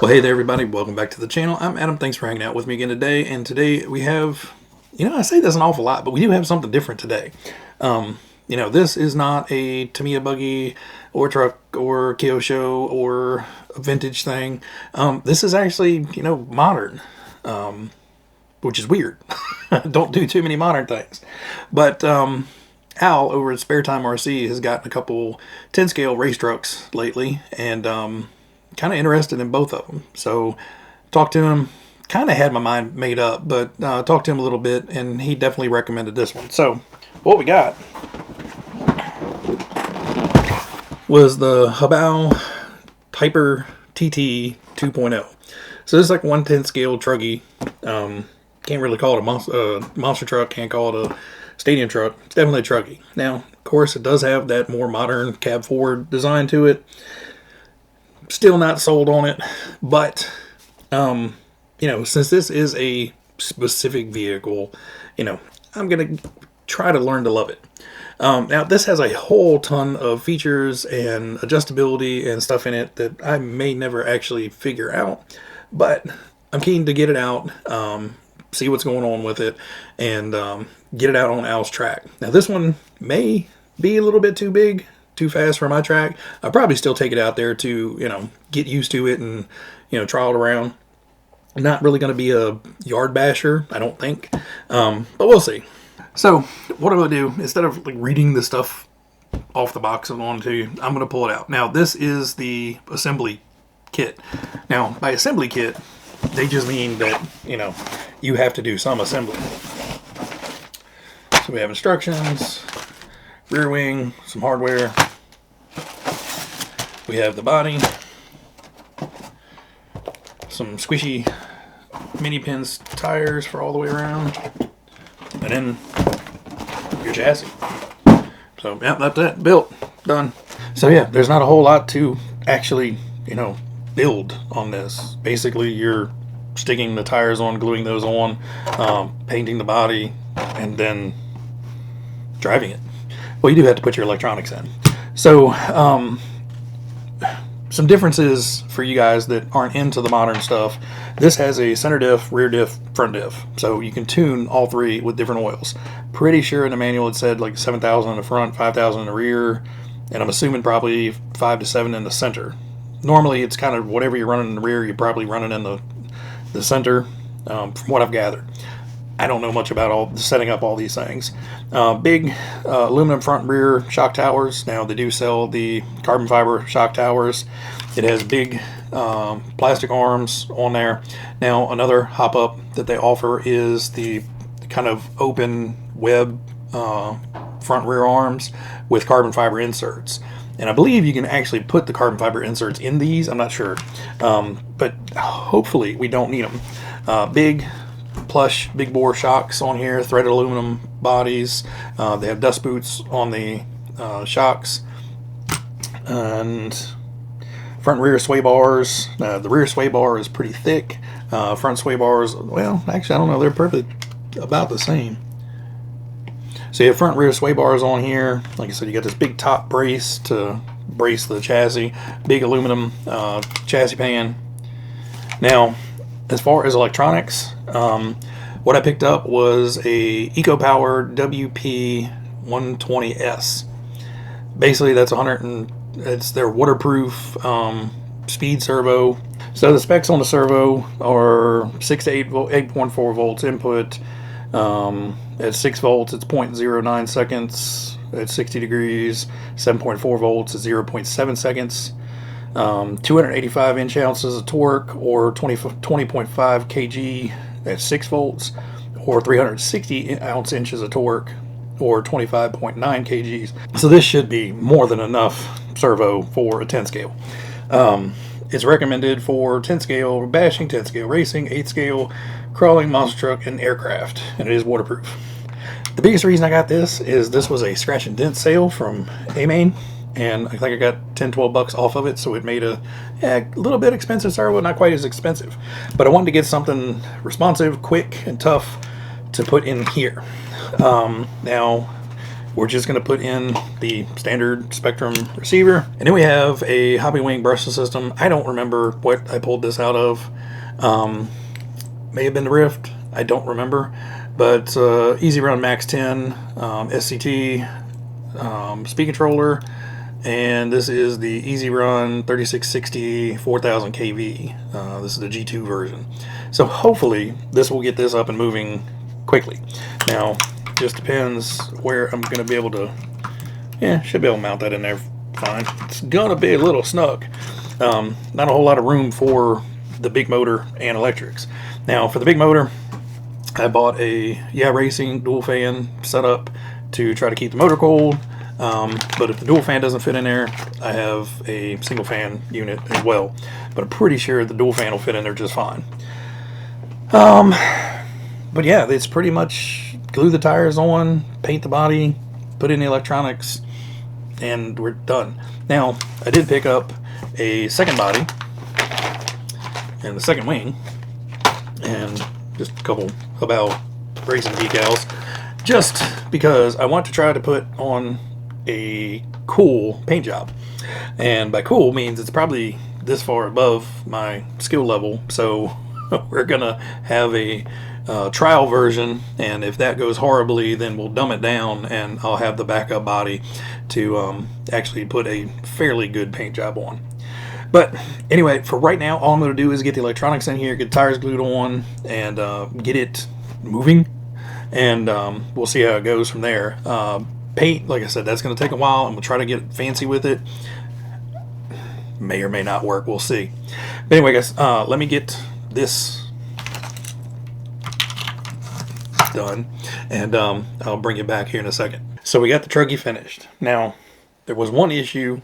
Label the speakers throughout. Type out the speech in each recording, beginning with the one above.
Speaker 1: Well, hey there, everybody. Welcome back to the channel. I'm Adam. Thanks for hanging out with me again today. And today we have, I say this an awful lot, but we do have something different today. This is not a Tamiya buggy or truck or Kyosho or a vintage thing. This is actually, modern, which is weird. Don't do too many modern things. But Al over at Spare Time RC has gotten a couple 10 scale race trucks lately, and kind of interested in both of them. So talked to him, kind of had my mind made up, but talked to him a little bit, and he definitely recommended this one. So what we got was the HoBao Hyper TT 2.0. So this is like 1/10 scale Truggy. Can't really call it a monster truck, can't call it a stadium truck. It's definitely a Truggy. Now, of course, it does have that more modern cab forward design to it. Still not sold on it, but since this is a specific vehicle, I'm gonna try to learn to love it. Now this has a whole ton of features and adjustability and stuff in it that I may never actually figure out, but I'm keen to get it out, see what's going on with it, and get it out on Al's track. Now this one may be a little bit too big, too fast for my track. I'll probably still take it out there to, get used to it and, trial it around. Not really going to be a yard basher, I don't think. But we'll see. So what I'm going to do, instead of reading the stuff off the box and on to you, I'm going to pull it out. Now, this is the assembly kit. Now, by assembly kit, they just mean that, you have to do some assembly. So we have instructions, rear wing, some hardware. We have the body, some squishy mini pins tires for all the way around, and then your chassis. So yeah, that's it, built, done. So yeah, there's not a whole lot to actually, build on this. Basically, you're sticking the tires on, gluing those on, painting the body, and then driving it. Well, you do have to put your electronics in. So, some differences for you guys that aren't into the modern stuff. This has a center diff, rear diff, front diff. So you can tune all three with different oils. Pretty sure in the manual it said like 7,000 in the front, 5,000 in the rear, and I'm assuming probably 5 to 7 in the center. Normally it's kind of whatever you're running in the rear, you're probably running in the center, from what I've gathered. I don't know much about setting up all these things. Big aluminum front and rear shock towers. Now they do sell the carbon fiber shock towers. It has big plastic arms on there. Now another hop up that they offer is the kind of open web front rear arms with carbon fiber inserts. And I believe you can actually put the carbon fiber inserts in these. I'm not sure. But hopefully we don't need them. Big plush big bore shocks on here, threaded aluminum bodies. They have dust boots on the shocks, and front and rear sway bars. The rear sway bar is pretty thick. Front sway bars, well, actually I don't know, they're probably about the same. So you have front and rear sway bars on here. Like I said, you got this big top brace to brace the chassis, big aluminum chassis pan. Now, as far as electronics, what I picked up was a EcoPower WP120S. Basically, that's it's their waterproof speed servo. So the specs on the servo are 6 to 8.4 volts input. At 6 volts, it's 0.09 seconds. At 60 degrees, 7.4 volts is 0.7 seconds. 285 inch ounces of torque, or 20.5 kg at 6 volts, or 360 inches of torque, or 25.9 kgs. So this should be more than enough servo for a 10 scale. It's recommended for 10 scale bashing, 10 scale racing, 8 scale crawling, monster truck, and aircraft, and it is waterproof. The biggest reason I got this is this was a scratch and dent sale from A-Main, and I think I got 10-12 bucks off of it, so it made a little bit expensive servo, not quite as expensive. But I wanted to get something responsive, quick, and tough to put in here. Now, we're just going to put in the standard Spectrum receiver. And then we have a Hobby Wing brushless system. I don't remember what I pulled this out of. May have been the Rift. I don't remember. But Easy Run Max 10, SCT, speed controller, and this is the Easy Run 3660 4000 kV. This is the G2 version. So hopefully this will get this up and moving quickly. Now, just depends where I'm going to be able to, should be able to mount that in there fine. It's going to be a little snug. Not a whole lot of room for the big motor and electrics. Now, for the big motor, I bought a Racing dual fan setup to try to keep the motor cold. But if the dual fan doesn't fit in there, I have a single fan unit as well. But I'm pretty sure the dual fan will fit in there just fine. But yeah, it's pretty much glue the tires on, paint the body, put in the electronics, and we're done. Now, I did pick up a second body and the second wing and just a couple HoBao racing decals, just because I want to try to put on a cool paint job. And by cool means it's probably this far above my skill level, so we're gonna have a trial version, and if that goes horribly, then we'll dumb it down and I'll have the backup body to actually put a fairly good paint job on. But anyway, for right now, all I'm going to do is get the electronics in here, get the tires glued on, and get it moving, and we'll see how it goes from there. Paint, like I said, that's going to take a while, and we'll try to get fancy with it. May or may not work, we'll see. But anyway, guys, let me get this done, and I'll bring it back here in a second. So we got the Truggy finished. Now, there was one issue,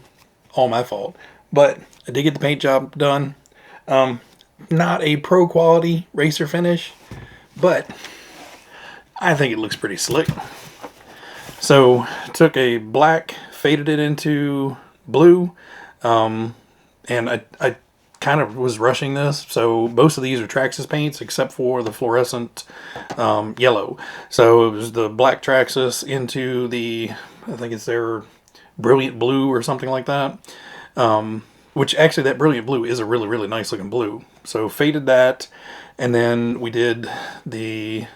Speaker 1: all my fault, but I did get the paint job done. Not a pro quality racer finish, but I think it looks pretty slick. So took a black, faded it into blue, and I kind of was rushing this. So most of these are Traxxas paints except for the fluorescent yellow. So it was the black Traxxas into the, I think it's their brilliant blue or something like that. Which actually that brilliant blue is a really, really nice looking blue. So faded that, and then we did the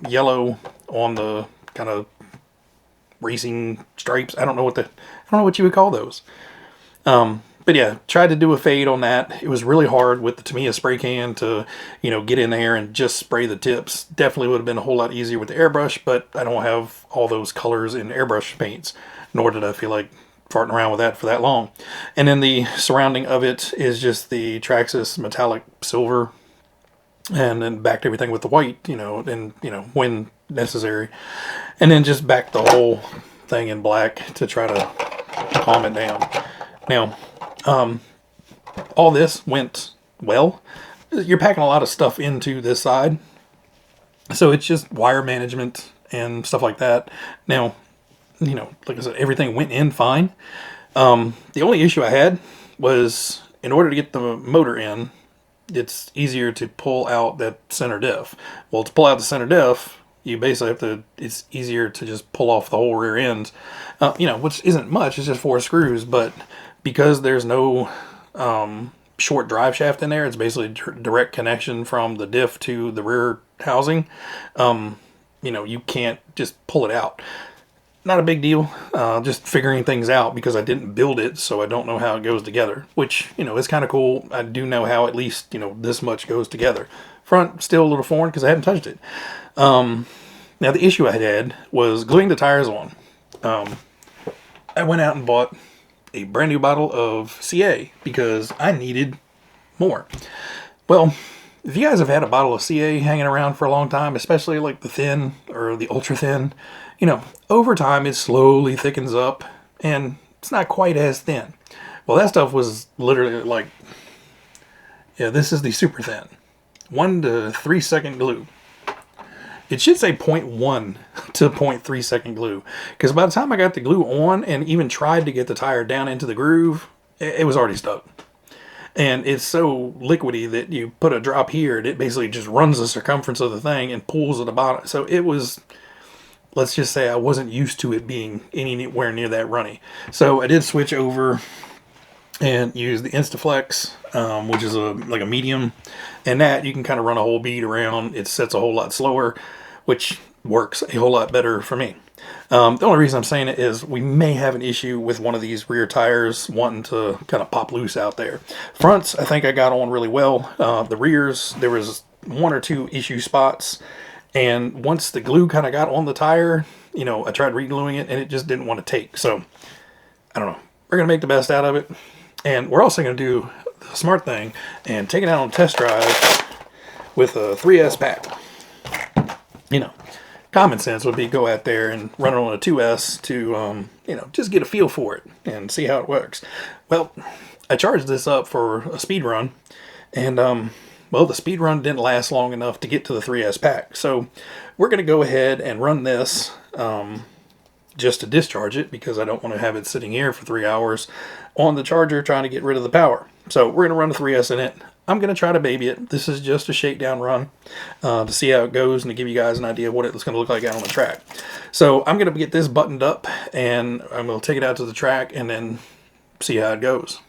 Speaker 1: yellow on the kind of racing stripes. I don't know what you would call those. But yeah, tried to do a fade on that. It was really hard with the Tamiya spray can to, get in there and just spray the tips. Definitely would have been a whole lot easier with the airbrush, but I don't have all those colors in airbrush paints, nor did I feel like farting around with that for that long. And then the surrounding of it is just the Traxxas metallic silver, and then backed everything with the white, when necessary, and then just backed the whole thing in black to try to calm it down. Now, all this went well. You're packing a lot of stuff into this side, so it's just wire management and stuff like that. Now, like I said, everything went in fine. The only issue I had was, in order to get the motor in, it's easier to pull out that center diff. Well, to pull out the center diff, you basically have to, it's easier to just pull off the whole rear end, which isn't much, it's just 4 screws, but because there's no short drive shaft in there, it's basically direct connection from the diff to the rear housing. You can't just pull it out. Not a big deal, just figuring things out because I didn't build it, so I don't know how it goes together, which, is kind of cool. I do know how at least, this much goes together. Front, still a little foreign because I haven't touched it. Now, the issue I had was gluing the tires on. I went out and bought a brand new bottle of CA because I needed more. Well, if you guys have had a bottle of CA hanging around for a long time, especially like the thin or the ultra thin, over time it slowly thickens up and it's not quite as thin. Well, that stuff was literally like, this is the super thin. 1 to 3 second glue. It should say 0.1 to 0.3 second glue, because by the time I got the glue on and even tried to get the tire down into the groove, it was already stuck. And it's so liquidy that you put a drop here and it basically just runs the circumference of the thing and pulls at the bottom. So it was let's just say I wasn't used to it being anywhere near that runny. So I did switch over and use the Instaflex, which is like a medium, and that you can kind of run a whole bead around. It sets a whole lot slower, which works a whole lot better for me. The only reason I'm saying it is we may have an issue with one of these rear tires wanting to kind of pop loose out there. Fronts, I think I got on really well. The rears, there was one or two issue spots, and once the glue kind of got on the tire, you know, I tried re-gluing it and it just didn't want to take. So I don't know. We're gonna make the best out of it, and we're also gonna do the smart thing and take it out on a test drive with a 3S pack. You know, common sense would be go out there and run it on a 2S to, you know, just get a feel for it and see how it works. Well, I charged this up for a speed run, and, well, the speed run didn't last long enough to get to the 3S pack. So we're going to go ahead and run this just to discharge it, because I don't want to have it sitting here for 3 hours on the charger trying to get rid of the power. So we're going to run the 3S in it. I'm going to try to baby it. This is just a shakedown run to see how it goes and to give you guys an idea of what it's going to look like out on the track. So I'm going to get this buttoned up, and I'm going to take it out to the track and then see how it goes.